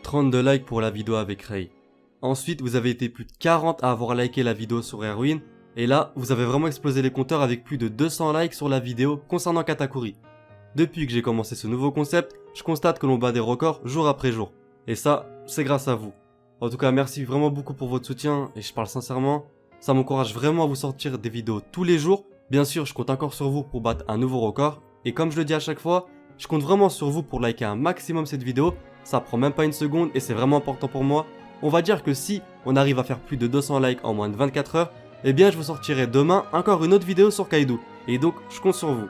32 likes pour la vidéo avec Ray. Ensuite, vous avez été plus de 40 à avoir liké la vidéo sur Erwin. Et là, vous avez vraiment explosé les compteurs avec plus de 200 likes sur la vidéo concernant Katakuri. Depuis que j'ai commencé ce nouveau concept, je constate que l'on bat des records jour après jour. Et ça, c'est grâce à vous. En tout cas, merci vraiment beaucoup pour votre soutien, et je parle sincèrement, ça m'encourage vraiment à vous sortir des vidéos tous les jours. Bien sûr, je compte encore sur vous pour battre un nouveau record, et comme je le dis à chaque fois, je compte vraiment sur vous pour liker un maximum cette vidéo, ça prend même pas une seconde et c'est vraiment important pour moi. On va dire que si on arrive à faire plus de 200 likes en moins de 24 heures, eh bien je vous sortirai demain encore une autre vidéo sur Kaido, et donc je compte sur vous.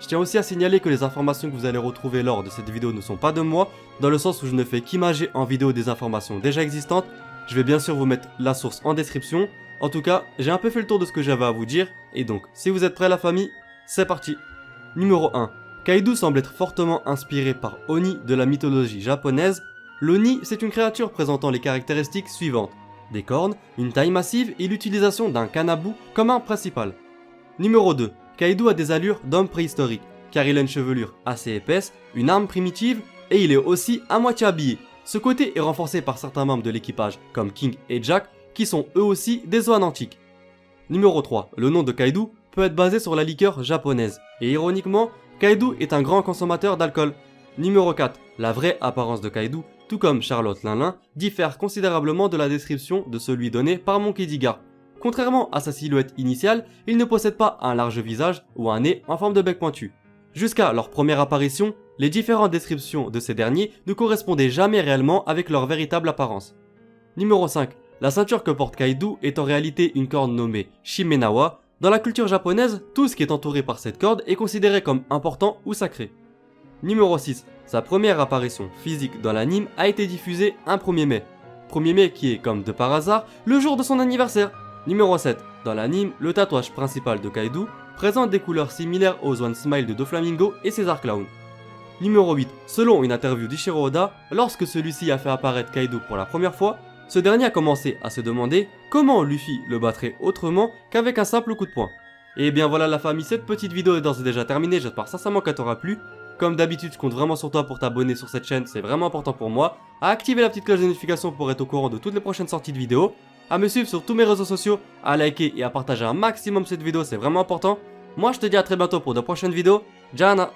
Je tiens aussi à signaler que les informations que vous allez retrouver lors de cette vidéo ne sont pas de moi, dans le sens où je ne fais qu'imager en vidéo des informations déjà existantes. Je vais bien sûr vous mettre la source en description. En tout cas, j'ai un peu fait le tour de ce que j'avais à vous dire, et donc si vous êtes prêts la famille, c'est parti. Numéro 1. Kaido semble être fortement inspiré par Oni de la mythologie japonaise. L'Oni, c'est une créature présentant les caractéristiques suivantes: des cornes, une taille massive et l'utilisation d'un kanabu comme arme principale. Numéro 2. Kaido a des allures d'homme préhistorique, car il a une chevelure assez épaisse, une arme primitive, et il est aussi à moitié habillé. Ce côté est renforcé par certains membres de l'équipage, comme King et Jack, qui sont eux aussi des Zoan antiques. Numéro 3. Le nom de Kaido peut être basé sur la liqueur japonaise, et ironiquement, Kaido est un grand consommateur d'alcool. Numéro 4. La vraie apparence de Kaido, tout comme Charlotte Linlin, diffère considérablement de la description de celui donné par Monkey D. Garp. Contrairement à sa silhouette initiale, il ne possède pas un large visage ou un nez en forme de bec pointu. Jusqu'à leur première apparition, les différentes descriptions de ces derniers ne correspondaient jamais réellement avec leur véritable apparence. Numéro 5. La ceinture que porte Kaido est en réalité une corde nommée Shimenawa. Dans la culture japonaise, tout ce qui est entouré par cette corde est considéré comme important ou sacré. Numéro 6. Sa première apparition physique dans l'anime a été diffusée un 1er mai. 1er mai qui est, comme de par hasard, le jour de son anniversaire. Numéro 7. Dans l'anime, le tatouage principal de Kaido présente des couleurs similaires aux One Smile de Doflamingo et César Clown. Numéro 8. Selon une interview d'Ichiro Oda, lorsque celui-ci a fait apparaître Kaido pour la première fois, ce dernier a commencé à se demander comment Luffy le battrait autrement qu'avec un simple coup de poing. Et bien voilà la famille, cette petite vidéo est d'ores et déjà terminée, j'espère sincèrement qu'elle t'aura plu. Comme d'habitude, je compte vraiment sur toi pour t'abonner sur cette chaîne, c'est vraiment important pour moi. À activer la petite cloche de notification pour être au courant de toutes les prochaines sorties de vidéos. À me suivre sur tous mes réseaux sociaux, à liker et à partager un maximum cette vidéo, c'est vraiment important. Moi je te dis à très bientôt pour de prochaines vidéos. Jana!